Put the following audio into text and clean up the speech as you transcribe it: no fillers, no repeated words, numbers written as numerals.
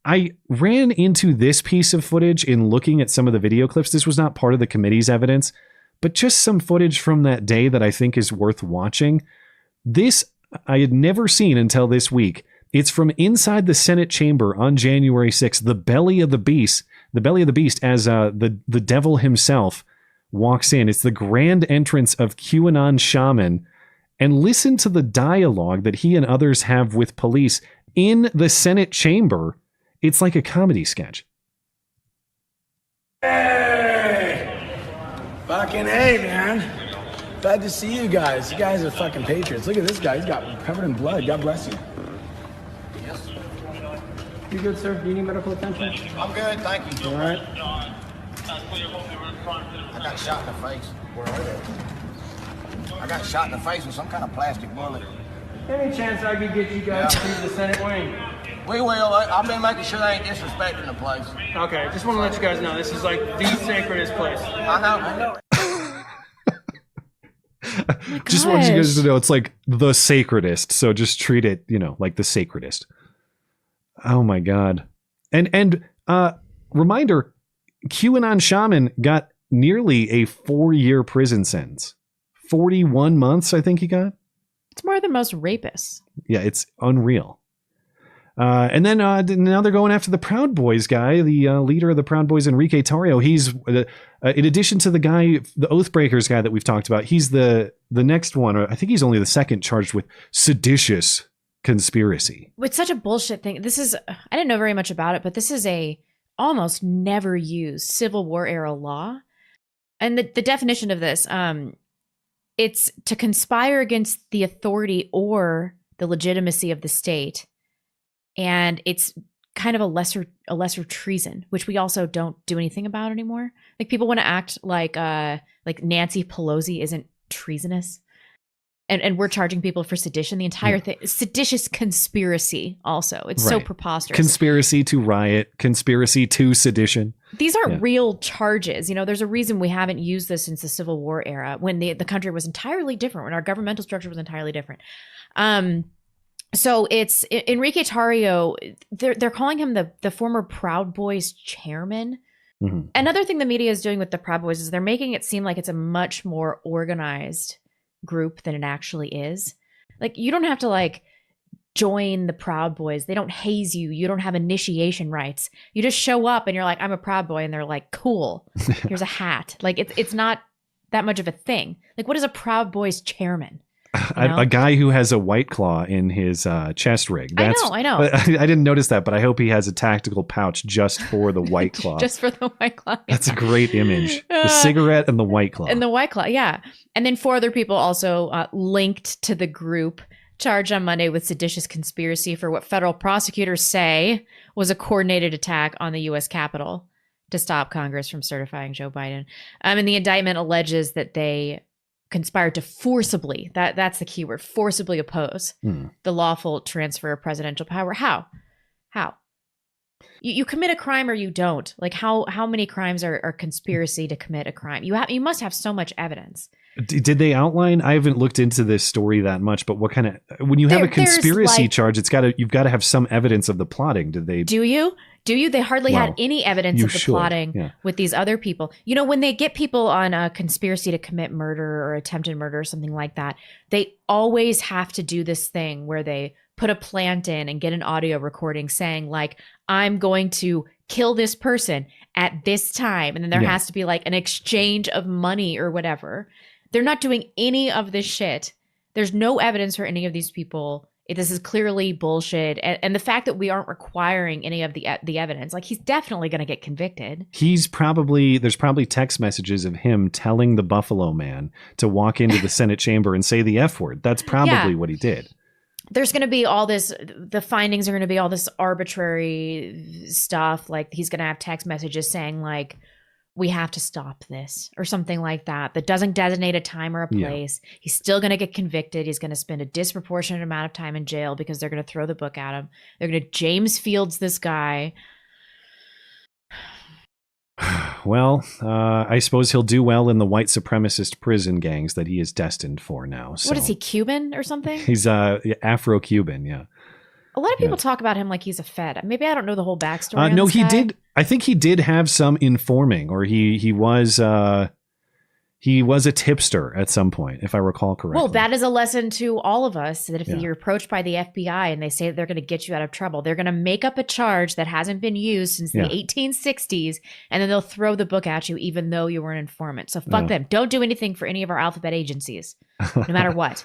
I ran into this piece of footage in looking at some of the video clips. This was not part of the committee's evidence, but just some footage from that day that I think is worth watching. This I had never seen until this week. It's from inside the Senate chamber on January 6th, the belly of the beast as the devil himself walks in. It's the grand entrance of QAnon Shaman. And listen to the dialogue that he and others have with police in the Senate chamber. It's like a comedy sketch. Hey! Fucking hey, man. Glad to see you guys. You guys are fucking patriots. Look at this guy. He's got covered in blood. God bless you. Yes. You good, sir? Do you need medical attention? I'm good, thank you. All right. I got shot in the face. Where are they? I got shot in the face with some kind of plastic bullet. Any chance I could get you guys to the Senate wing? We will. I've been making sure they ain't disrespecting the place. Okay, just want to let you guys know this is like the sacredest place. I know. Just want you guys to know it's like the sacredest. So just treat it, like the sacredest. Oh my God. And reminder, QAnon Shaman got nearly a 4-year prison sentence. 41 months, I think he got. It's more than most rapists. Yeah, it's unreal. And then now they're going after the Proud Boys guy, the leader of the Proud Boys, Enrique Tarrio. He's, in addition to the guy, the Oathbreakers guy that we've talked about, he's the next one. I think he's only the second charged with seditious conspiracy. It's such a bullshit thing. This is, I didn't know very much about it, but this is a almost never used Civil War era law. And the definition of this, it's to conspire against the authority or the legitimacy of the state. And it's kind of a lesser treason, which we also don't do anything about anymore. Like people want to act like Nancy Pelosi isn't treasonous. And we're charging people for sedition. The entire thing, seditious conspiracy also. It's so preposterous. Conspiracy to riot, conspiracy to sedition. These aren't real charges. there's a reason we haven't used this since the Civil War era when the country was entirely different, when our governmental structure was entirely different. So it's Enrique Tarrio. They're calling him the former Proud Boys chairman. Mm-hmm. Another thing the media is doing with the Proud Boys is they're making it seem like it's a much more organized group than it actually is. Like you don't have to join the Proud Boys. They don't haze you. You don't have initiation rights. You just show up and you're like, I'm a Proud Boy, and they're like, cool. Here's a hat. It's not that much of a thing. Like, what is a Proud Boys chairman? A guy who has a White Claw in his chest rig. I know. I didn't notice that, but I hope he has a tactical pouch just for the White Claw. Just for the White Claw. Yeah. That's a great image. The cigarette and the White Claw. And the White Claw, yeah. And then 4 other people also linked to the group, charged on Monday with seditious conspiracy for what federal prosecutors say was a coordinated attack on the U.S. Capitol to stop Congress from certifying Joe Biden. And the indictment alleges that they conspired to forcibly, that's the key word, forcibly oppose the lawful transfer of presidential power. How? You commit a crime or you don't. Like how many crimes are conspiracy to commit a crime? You must have so much evidence. Did they outline? I haven't looked into this story that much, but what kind of, when you have a conspiracy charge, you've got to have some evidence of the plotting. Did they? Do you? They hardly had any evidence of the plotting with these other people. When they get people on a conspiracy to commit murder or attempted murder or something like that, they always have to do this thing where they put a plant in and get an audio recording saying I'm going to kill this person at this time. And then there has to be an exchange of money or whatever. They're not doing any of this shit. There's no evidence for any of these people. This is clearly bullshit. And the fact that we aren't requiring any of the evidence, he's definitely going to get convicted. There's probably text messages of him telling the Buffalo Man to walk into the Senate chamber and say the F word. That's probably what he did. There's going to be all this, the findings are going to be all this arbitrary stuff. He's going to have text messages saying we have to stop this or something like that doesn't designate a time or a place. Yeah. He's still going to get convicted. He's going to spend a disproportionate amount of time in jail because they're going to throw the book at him. They're going to James Fields this guy. Well, I suppose he'll do well in the white supremacist prison gangs that he is destined for now. So. What is he, Cuban or something? He's Afro-Cuban, yeah. A lot of people talk about him like he's a Fed. Maybe I don't know the whole backstory. No, he did. I think he did have some informing, or he was a tipster at some point, if I recall correctly. Well, that is a lesson to all of us that if you're approached by the FBI and they say that they're going to get you out of trouble, they're going to make up a charge that hasn't been used since the 1860s, and then they'll throw the book at you, even though you were an informant. So fuck them. Don't do anything for any of our alphabet agencies, no matter what.